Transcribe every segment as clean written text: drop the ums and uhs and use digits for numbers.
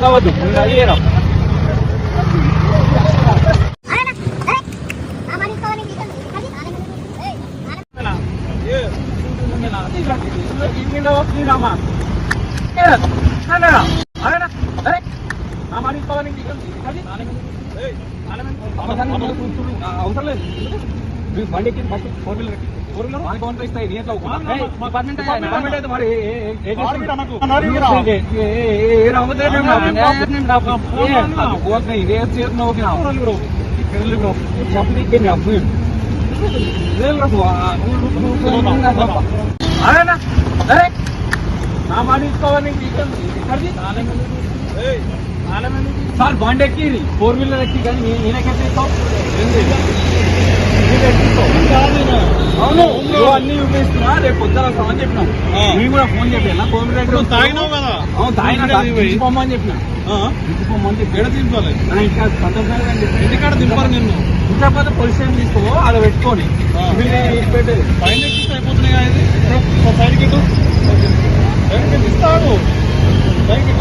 కావద్దు అవసరం లేదు బండికి ఫస్ట్ 4 వీలర్ ఇస్తాయి సార్ బండి ఎక్కి 4 వీలర్ ఎక్కి కానీ నేనెక్కిస్తావు అవును అన్ని చూపిస్తున్నా రేపు పొద్దున వస్తామని చెప్పినా నేను కూడా ఫోన్ చెప్పినా 4 వీలర్ తాగినావు కదా తీసుకోమని చెప్పిన తీసుకోమని చెప్పి ఎక్కడ తీసుకోవాలి ఇంకా సంతోషంగా ఇంటికాడ దింపారు నిన్ను ఇంకపోతే పోలీస్ స్టేషన్ తీసుకో అలా పెట్టుకొని పెట్టేది పైన ఎక్కిస్తే అయిపోతున్నాయి సైడ్కి ఇస్తాడు సైడ్కి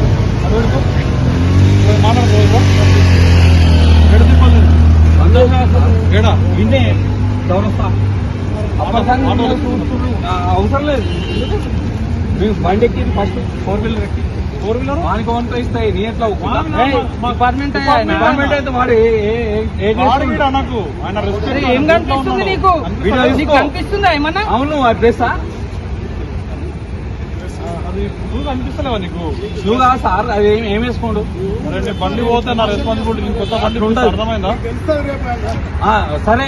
అది పెట్టుకో మాట్లాడుకో ఎక్కడ దింపాలి ఏడా విన్నే చౌరస్తా అవసరం లేదు మేము బండి ఎక్కి ఫస్ట్ 4 వీలర్ ఎక్కి 4 వీలర్ వానికి వంట ఇస్తాయి నీ ఎట్లా డిపార్ట్మెంట్ అయితే వాడు నాకు ఏం కనిపిస్తుంది నీకు కనిపిస్తుందా ఏమన్నా అవును అడ్రస్సా అది షూ కనిపిస్తలేవా నీకు షూ కాదా సార్ అది ఏం వేసుకోండు బండి పోతే నా రెస్పాన్సిబిలిటీ కొత్త బండి ఉంటుంది అర్థమైందా సరే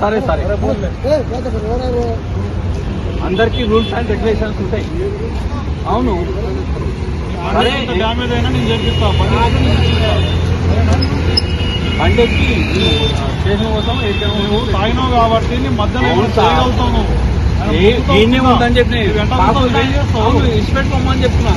సరే సరే అందరికీ రూల్స్ అండ్ రెగ్యులేషన్స్ ఉంటాయి అవును సరే డ్యామేజ్ అయినా నేను చేపిస్తా బండికి స్టేషన్ కోసం తాగినావు కాబట్టి నేను మధ్యలో చేయగలుగుతాను ఉందని చెప్పి ఇచ్చి పెట్టుకోమని చెప్తున్నా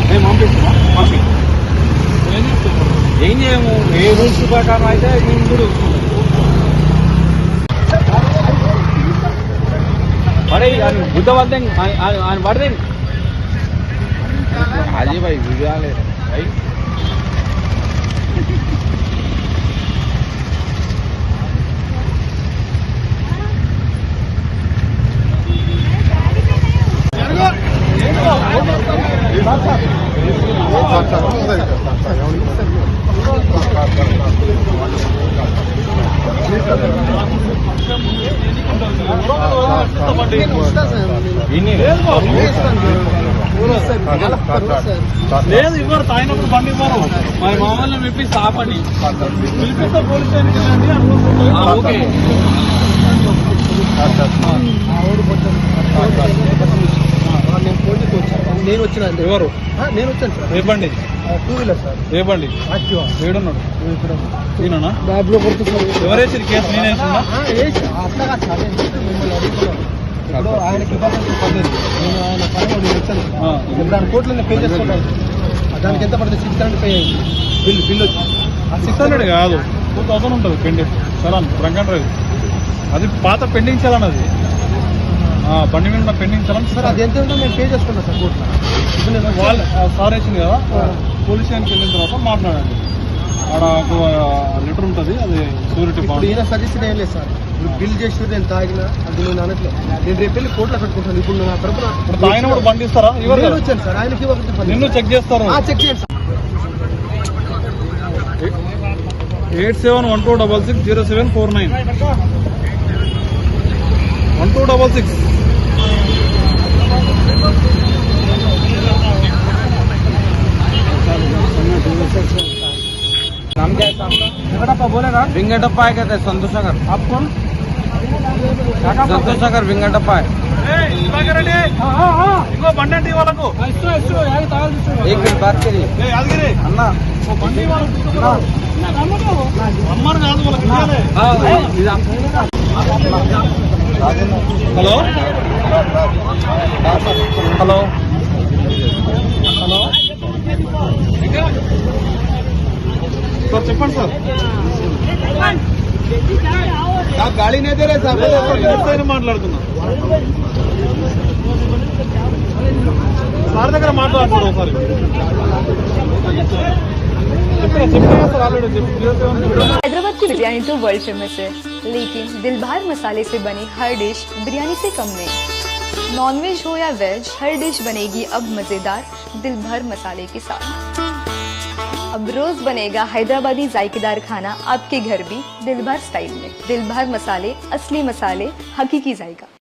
మేము పంపిస్తున్నాం ఏం చేయము ఏ రూల్స్ ప్రకారం అయితే నేను కూడా పడే బుద్ధవద్దని ఆయన పడదేండి అజీ భాई విజయాలే भाई లేదు ఇవ్వరు తాగినప్పుడు బండి ఇవ్వరు మరి మామూలు పిలిపిస్తే ఆపండి పిలిపిస్తే పోలీస్ స్టేషన్ ఓకే నేను వచ్చిన ఎవరు నేను వచ్చాను సార్ ఏ బండి 2 వీలర్ సార్ ఏ బండి ఏడున్నాడు ఈయన బ్యాగ్లో కొడుతున్నారు ఎవరేసారు కేసు నేను అట్లా కాదు సార్ ఆయనకి ఇవ్వాల్సిన పర్లేదు నేను ఆయన పని వచ్చాను దాని కోట్లు నేను పే చేసుకుంటాను దానికి ఎంత పడుతుంది 600 పే అయ్యింది బిల్ వచ్చి 600 కాదు 2000 ఉంటుంది పెండింగ్ చలాన్ డ్రంక్ డ్రైవ్ అది పాత పెండింగ్ చలాన్ అది బండి మీద పెండింగ్ చలాన్ సార్ అది ఎంత ఉందో నేను పే చేసుకుంటాను సార్ కోర్టులో ఇప్పుడు నేను వాళ్ళు సార్ వేసింది కదా పోలీస్ స్టేషన్కి వెళ్ళిన తర్వాత మాట్లాడండి ఆడ ఒక లెటర్ ఉంటుంది అది షూరిటీ బాండ్ ఈయన సజెషన్ ఏం లేదు సార్ ఇప్పుడు బిల్ చేసి నేను తాగినా అది నేను అనట్లేదు నేను రేపు వెళ్ళి కోర్టులో పెట్టుకుంటాను ఇప్పుడు నా తరపున తాగిన కూడా బండి ఇస్తారా నేను వచ్చాను సార్ ఆయనకి నిన్ను చెక్ చేస్తారు చెక్ చేయండి సార్ 8712660749 1266 नाम क्या है आपका? वेंकटप्पा बोलेगा? वेंकटप्पा है कहते हैं संतोष सागर। आप कौन? संतोष सागर वेंकटप्पा है। इनको बंडी वाला को एक मिनट बात करिए अन्ना बंडी वाला Ammar hello hello hello sir చెప్పండి సార్ గాడి నేతరే సార్ మాట్లాడుతున్నా సార్ దగ్గర మాట్లాడుతున్నాం ఒకసారి हैदराबाद की बिरयानी तो वर्ल्ड फेमस है, लेकिन दिल भर मसाले से बनी हर डिश बिरयानी से कम नहीं। नॉनवेज हो या वेज, हर डिश बनेगी अब मजेदार दिल भर मसाले के साथ। अब रोज बनेगा हैदराबादी जायकेदार खाना आपके घर भी दिल भर स्टाइल में। दिल भर मसाले, असली मसाले, हकीकी जायका।